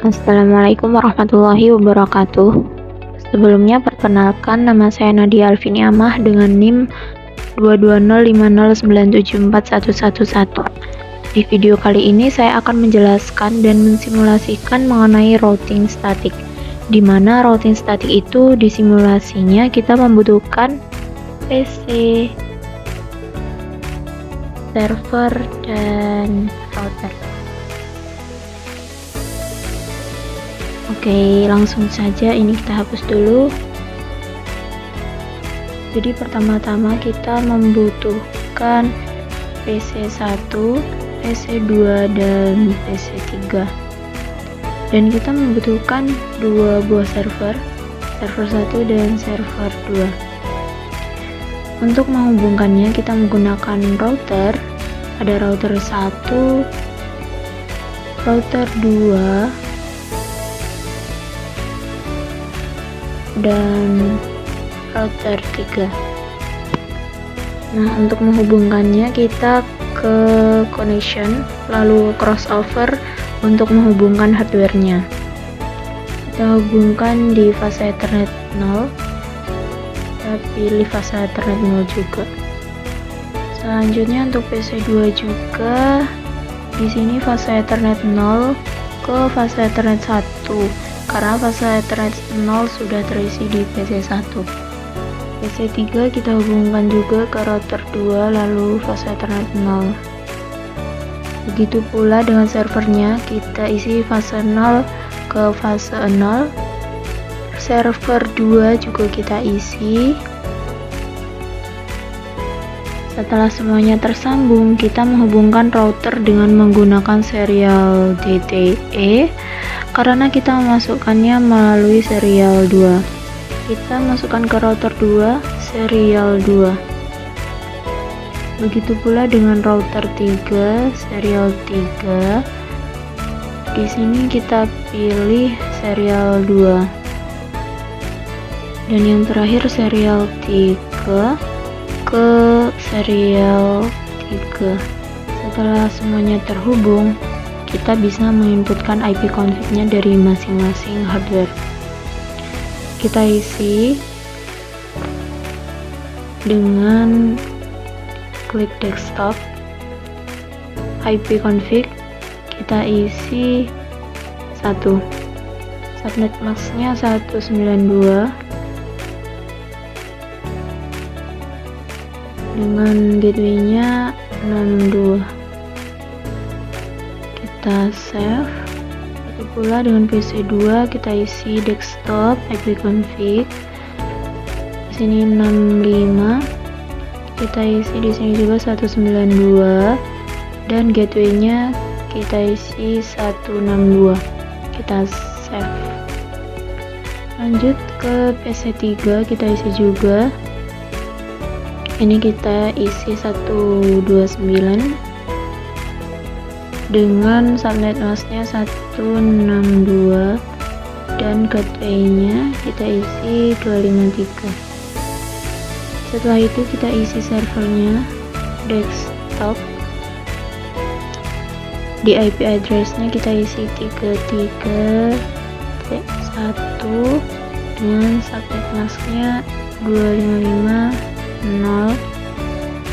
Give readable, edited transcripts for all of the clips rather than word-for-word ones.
Assalamualaikum warahmatullahi wabarakatuh. Sebelumnya perkenalkan, nama saya Nadia Alvini Amah dengan NIM 22050974111. Di video kali ini saya akan menjelaskan dan mensimulasikan mengenai routing statik, di mana routing statik itu di simulasinya kita membutuhkan PC, server, dan router. Oke, langsung saja ini kita hapus dulu. Jadi pertama-tama kita membutuhkan PC1, PC2, dan PC3. Dan kita membutuhkan dua buah server 1 dan server 2. Untuk menghubungkannya kita menggunakan router. Ada router 1, router 2, dan router 3. Nah, untuk menghubungkannya kita ke connection lalu crossover untuk menghubungkan hardware-nya. Kita hubungkan di fase Ethernet 0. Kita pilih fase Ethernet 0 juga. Selanjutnya untuk PC2 juga di sini fase Ethernet 0 ke fase Ethernet 1. Karena fase Ethernet 0 sudah terisi di PC1. PC3 kita hubungkan juga ke router 2 lalu fase Ethernet 0. Begitu pula dengan servernya, kita isi fase 0 ke fase 0. Server 2 juga kita isi. Setelah semuanya tersambung, kita menghubungkan router dengan menggunakan serial DTE karena kita memasukkannya melalui serial 2. Kita masukkan ke router 2 serial 2. Begitu pula dengan router 3 serial 3. Di sini kita pilih serial 2. Dan yang terakhir serial 3 ke serial 3. Setelah semuanya terhubung, kita bisa menginputkan IP config-nya dari masing-masing hardware. Kita isi dengan klik desktop, IP config kita isi 1, subnet mask-nya 192 dengan gateway-nya 62. Kita save. Itu pula dengan PC2 kita isi desktop IP config. Di sini 65. Kita isi di sini juga 192 dan gateway-nya kita isi 162. Kita save. Lanjut ke PC3 kita isi juga. Ini kita isi 129 dengan subnet mask-nya 162 dan gateway-nya kita isi 253. Setelah itu kita isi servernya desktop. Di IP address-nya kita isi 33.1 dengan subnet mask-nya 255.0.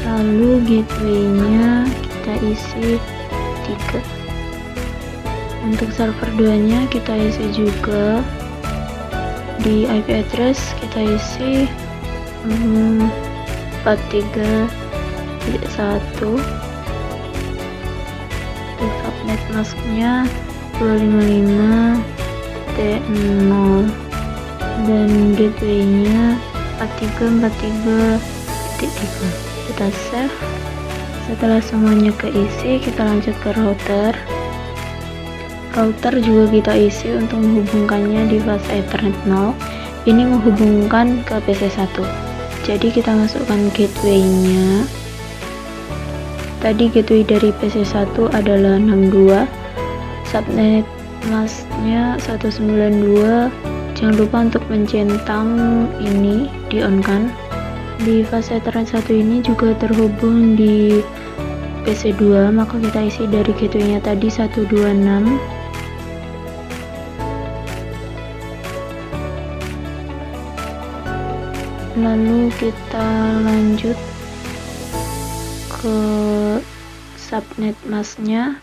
Lalu gateway-nya kita isi 3. Untuk server 2 nya kita isi juga. Di IP address kita isi 43.1. Untuk subnet mask-nya 255.0 dan gateway-nya 43.3. Kita save. Setelah semuanya keisi, kita lanjut ke router. Router juga kita isi untuk menghubungkannya di fase Ethernet 0. Ini menghubungkan ke PC1. Jadi kita masukkan gateway-nya. Tadi gateway dari PC1 adalah 62. Subnet mask-nya 192. Jangan lupa untuk mencentang ini di-on-kan. Di fase Ethernet 1 ini juga terhubung di PC2, maka kita isi dari gateway-nya tadi 126 lalu kita lanjut ke subnet masknya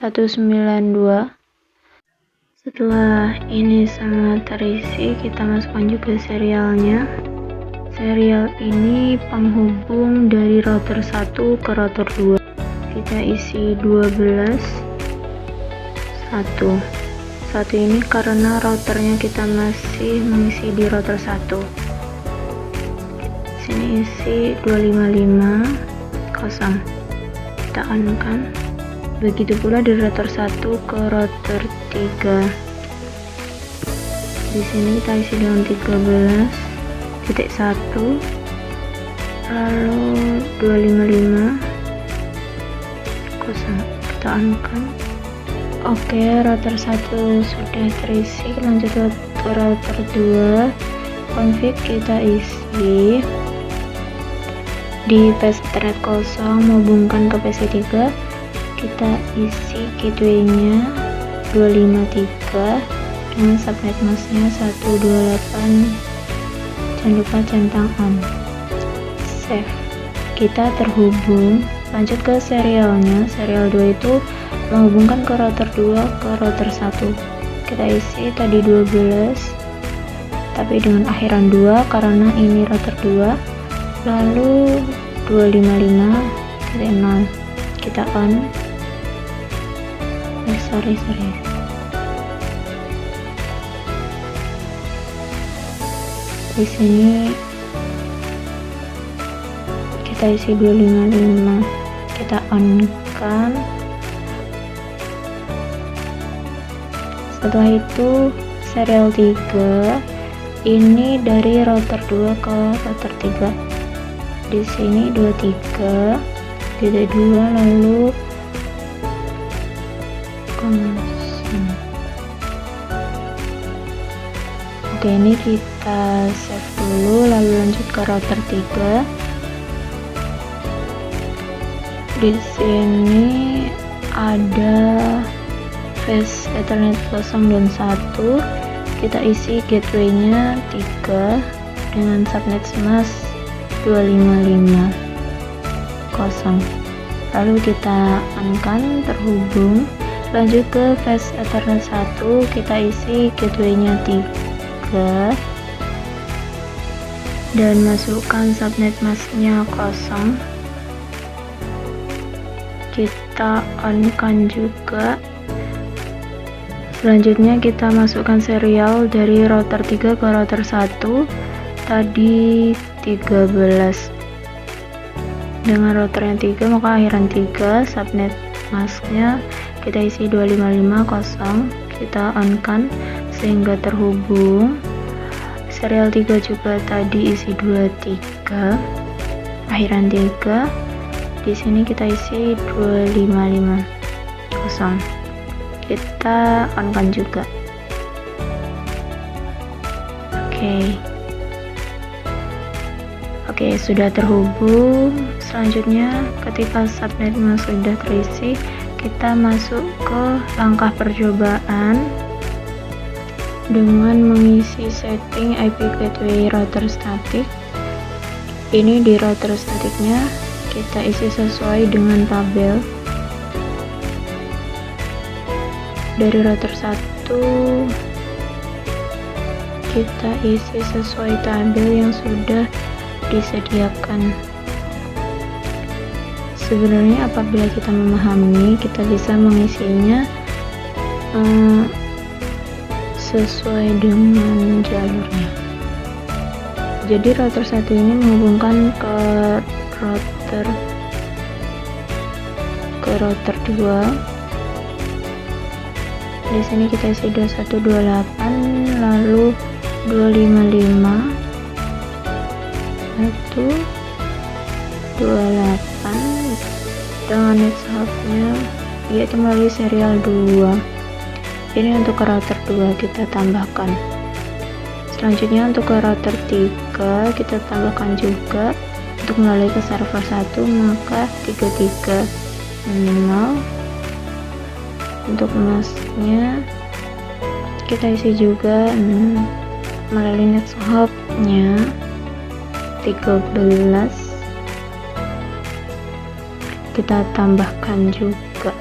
192. Setelah ini semua terisi, kita masukkan juga serialnya. Serial ini penghubung dari router 1 ke router 2. Kita isi 12 1 ini karena routernya kita masih mengisi di router 1. Sini isi 255 kosong, kita on kan. Begitu pula dari router 1 ke router 3. Di sini kita isi dengan 13.1, lalu 255 kosong, kita on kan. Oke, router 1 sudah terisi. Lanjut ke router 2. Config kita isi di PC Ethernet 0 menghubungkan ke PC 3. Kita isi gateway-nya 253 dengan subnet masknya 128. Jangan lupa centang on. Save. Kita terhubung. Lanjut ke serialnya. Serial 2 itu menghubungkan ke router 2 ke router 1. Kita isi tadi 12 tapi dengan akhiran 2 karena ini router 2. Lalu 255.0 kita on. Sorry. Di sini kita isi 255, kita on kan. Setelah itu serial 3 ini dari router 2 ke router 3. Di sini 23 titik 2 lalu kosong. Oke, ini kita save dulu, lalu lanjut ke router 3. Di sini ada face Ethernet 0 dan 1. Kita isi gateway-nya 3 dengan subnet mask 255 kosong. Lalu kita on-kan terhubung. Lanjut ke face Ethernet 1, kita isi gateway-nya 3 dan masukkan subnet masknya 0. Kita on-kan juga. Selanjutnya kita masukkan serial dari router 3 ke router 1 tadi 13. Dengan router yang 3 maka akhiran 3, subnet masknya kita isi 255 kosong, kita on kan sehingga terhubung. Serial 3 juga tadi isi 23, akhiran 3. Di sini kita isi 255 kosong, kita on kan juga. Oke, sudah terhubung. Selanjutnya ketika subnet sudah terisi, kita masuk ke langkah percobaan dengan mengisi setting IP gateway router statik. Ini di router statiknya kita isi sesuai dengan tabel. Dari router 1 kita isi sesuai tabel yang sudah disediakan. Sebenarnya apabila kita memahami, kita bisa mengisinya sesuai dengan jalurnya. Jadi router 1 ini menghubungkan ke router 2. Di sini kita isi 2128 lalu 255 128 dengan next hubnya yaitu melalui serial 2. Ini untuk ke router 2 kita tambahkan. Selanjutnya untuk ke router 3 kita tambahkan juga untuk melalui ke server 1 maka 330. Untuk masknya kita isi juga melalui next hubnya 13 kita tambahkan juga,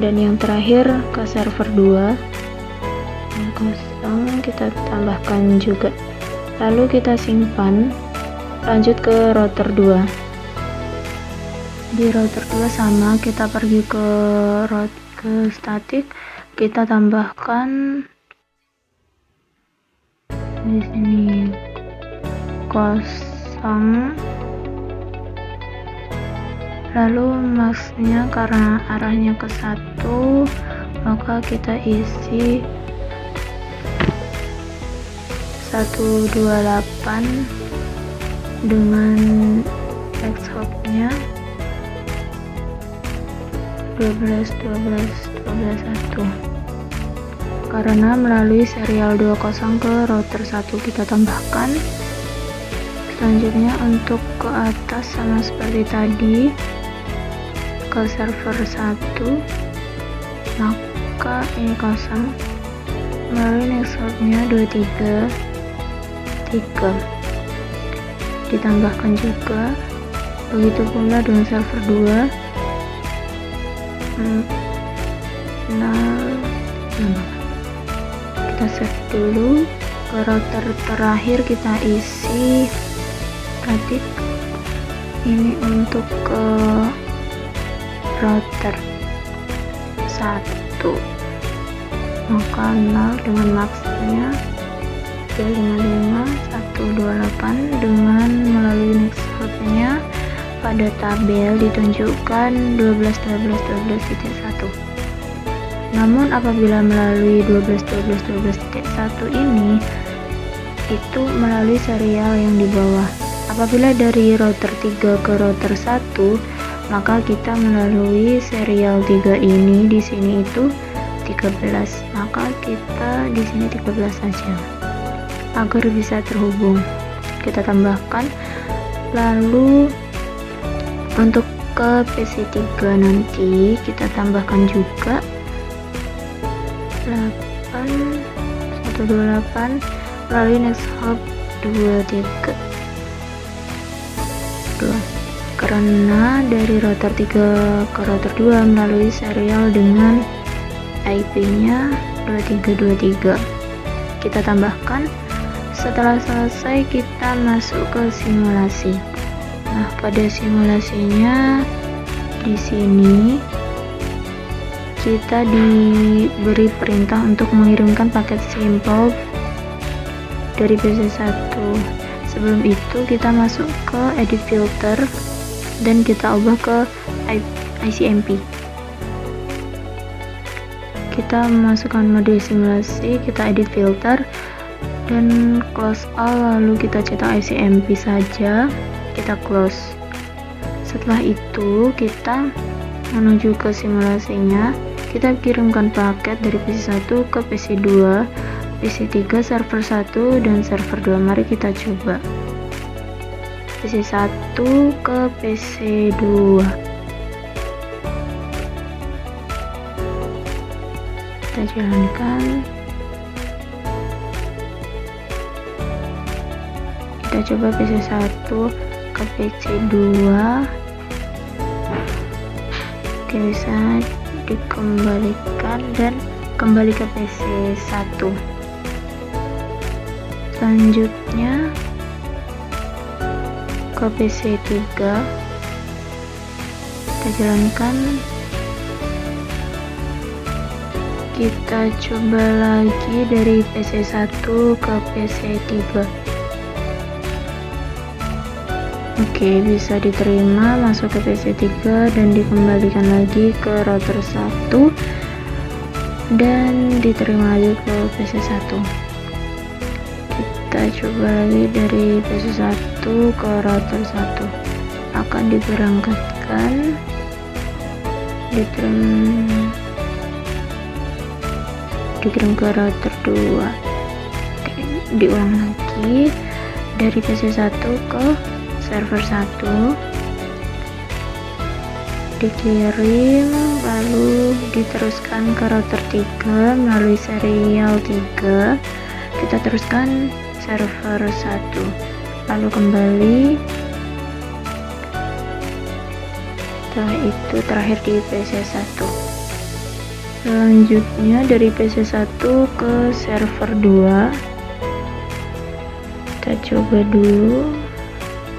dan yang terakhir ke server 2 yang kosong kita tambahkan juga, lalu kita simpan. Lanjut ke router 2. Di router 2 sama, kita pergi ke static, kita tambahkan di sini kosong, lalu maxnya karena arahnya ke 1, maka kita isi 128 dengan next hopnya 12 1, karena melalui serial 20 ke router 1 kita tambahkan. Selanjutnya untuk ke atas sama seperti tadi, ke server 1, maka ini kosong, melalui next hopnya 23 3 ditambahkan juga. Begitu pula dengan server 2. Kita save dulu. Ke router terakhir kita isi static. Ini untuk ke router 1, maka 0 dengan maxnya 355 128 dengan melalui next hopnya pada tabel ditunjukkan 12.12.12.1. Namun apabila melalui 12.12.12.1 ini itu melalui serial yang di bawah. Apabila dari router 3 ke router 1, maka kita melalui serial 3 ini. Di sini itu 13, maka kita di sini 13 saja agar bisa terhubung. Kita tambahkan, lalu untuk ke PC3 nanti kita tambahkan juga 128 melalui next hop 23 karena dari router 3 ke router 2 melalui serial dengan IP-nya 2323. Kita tambahkan. Setelah selesai kita masuk ke simulasi. Nah, pada simulasinya di sini kita diberi perintah untuk mengirimkan paket simple dari PC1. Sebelum itu kita masuk ke edit filter dan kita ubah ke ICMP. Kita masukkan mode simulasi, kita edit filter dan close all, lalu kita cetak ICMP saja, kita close. Setelah itu kita menuju ke simulasinya, kita kirimkan paket dari PC1 ke PC2, PC3, server 1 dan server 2. Mari kita coba PC1 ke PC2. Kita jalankan. Kita coba PC1 ke PC2. Oke, bisa dikembalikan dan kembali ke PC1. Selanjutnya ke PC3 kita jalankan. Kita coba lagi dari PC1 ke PC3. Oke, bisa diterima, masuk ke PC3 dan dikembalikan lagi ke router 1 dan diterima lagi ke PC1. Kita coba lagi dari PC1 ke router 1, akan diberangkatkan, dikirim ke router 2. Oke, diulang lagi dari PC1 ke server 1, dikirim lalu diteruskan ke router 3 melalui serial 3. Kita teruskan server 1, lalu kembali. Setelah itu terakhir di PC1. Selanjutnya dari PC1 ke server 2, kita coba dulu.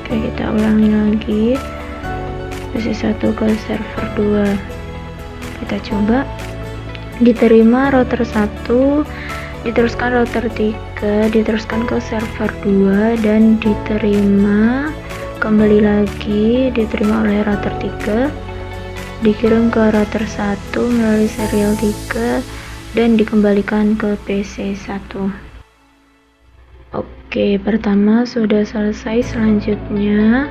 Oke, kita ulangi lagi. PC1 ke server 2, kita coba. Diterima router 1, diteruskan router 3, diteruskan ke server 2, dan diterima kembali lagi, diterima oleh router 3, dikirim ke router 1 melalui serial 3, dan dikembalikan ke PC1. Oke, pertama sudah selesai. Selanjutnya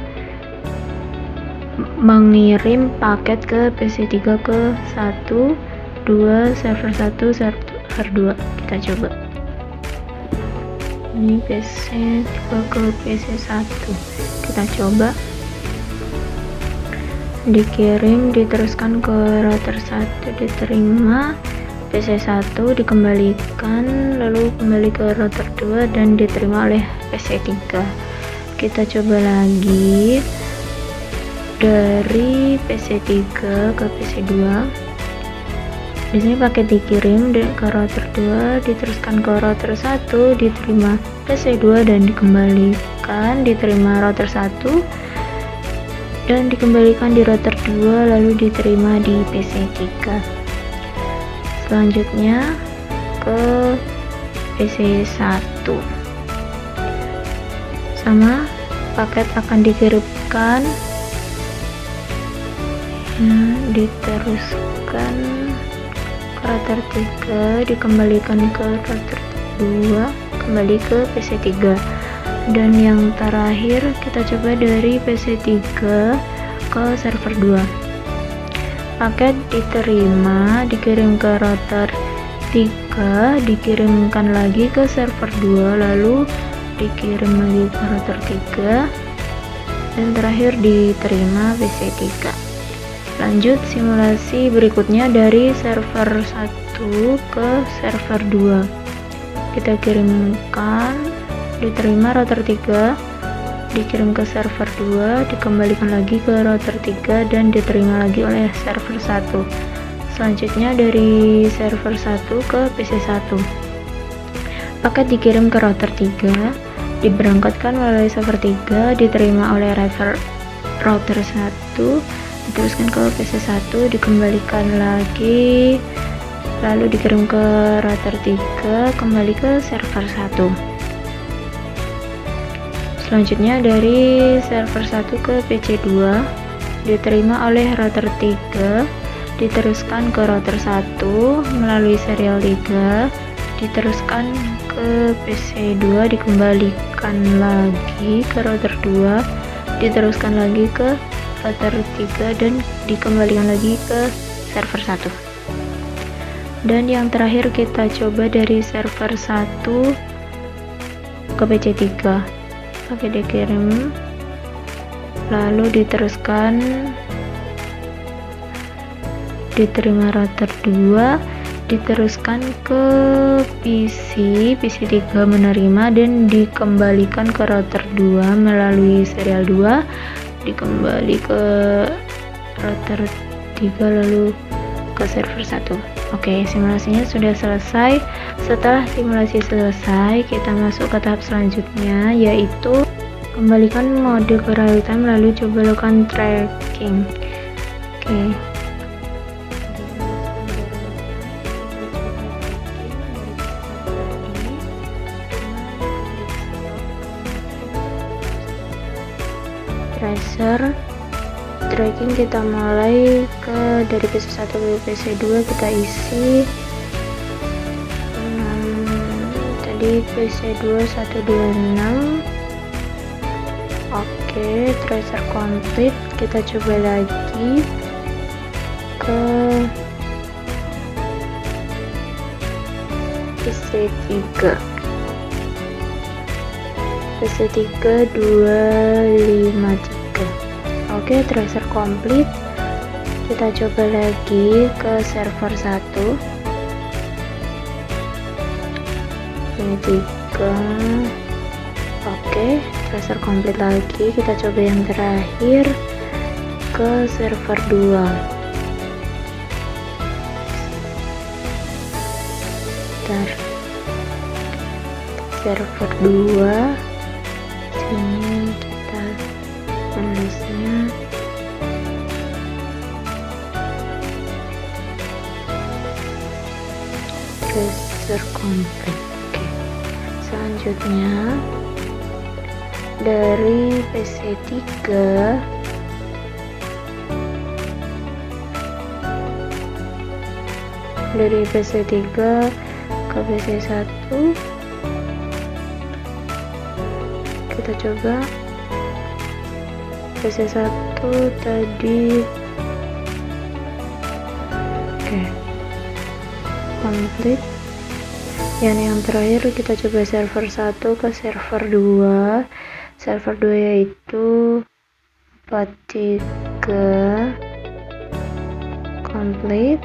mengirim paket ke PC3 ke 1, 2, server 1, server 2. Kita coba. Ini PC3 ke PC1. Kita coba. Dikirim, diteruskan ke router 1, diterima PC1, dikembalikan, lalu kembali ke router 2, dan diterima oleh PC3. Kita coba lagi dari PC3 ke PC2. Di sini paket dikirim ke router 2, diteruskan ke router 1, diterima PC2 dan dikembalikan, diterima router 1 dan dikembalikan di router 2, lalu diterima di PC3. Selanjutnya ke PC1. Sama, paket akan dikirimkan, diteruskan ke router 3, dikembalikan ke router 2, kembali ke PC3. Dan yang terakhir kita coba dari PC3 ke server 2. Paket diterima, dikirim ke router 3, dikirimkan lagi ke server 2, lalu dikirim lagi ke router 3, dan terakhir diterima PC3. Lanjut simulasi berikutnya dari server 1 ke server 2. Kita kirimkan, diterima router 3, dikirim ke server 2, dikembalikan lagi ke router 3, dan diterima lagi oleh server 1. Selanjutnya dari server 1 ke PC1. Paket dikirim ke router 3, diberangkatkan melalui server 3, diterima oleh router 1, diteruskan ke PC1, dikembalikan lagi, lalu dikirim ke router 3, kembali ke server 1. Selanjutnya dari server 1 ke PC2, diterima oleh router 3, diteruskan ke router 1 melalui serial 3, diteruskan ke PC2, dikembalikan lagi ke router 2, diteruskan lagi ke router 3, dan dikembalikan lagi ke server 1. Dan yang terakhir kita coba dari server 1 ke PC3. Paket dikirim, lalu diteruskan, diterima router 2, diteruskan ke PC3 menerima dan dikembalikan ke router 2 melalui serial 2, dikembali ke router 3, lalu ke server 1. Oke, simulasinya sudah selesai. Setelah simulasi selesai, kita masuk ke tahap selanjutnya, yaitu kembalikan mode ke real time, lalu coba lakukan tracking. Oke. Tracer tracking kita mulai dari PC1 ke PC2, kita isi tadi PC2 126. Oke, tracer complete. Kita coba lagi ke PC3 253. Oke, tracer complete. Kita coba lagi ke server 1. Ini 3. Oke, browser komplit lagi, kita coba yang terakhir ke server 2. Server 2 sini kita tulisnya browser komplit. Oke. Selanjutnya dari PC3 ke PC1, kita coba PC1 tadi. Oke, komplit. Yang terakhir kita coba server 1 ke server 2. Server 2 yaitu 43 komplit.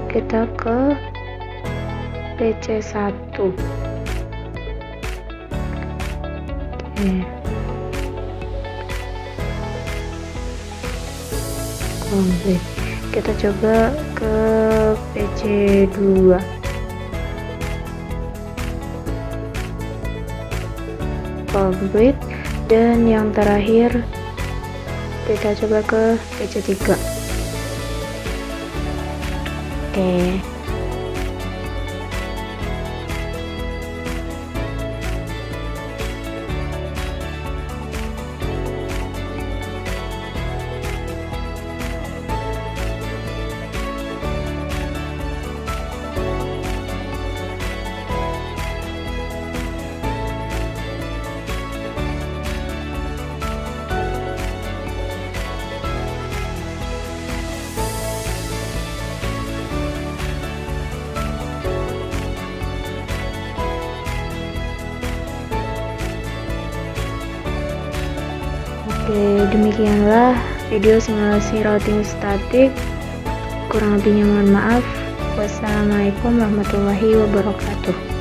Kita ke PC1. Oke. Komplit. Kita coba ke PC2. Komplit. Dan yang terakhir kita coba ke PC3. Oke. Oke, demikianlah video simulasi routing statik. Kurang lebihnya mohon maaf. Wassalamualaikum warahmatullahi wabarakatuh.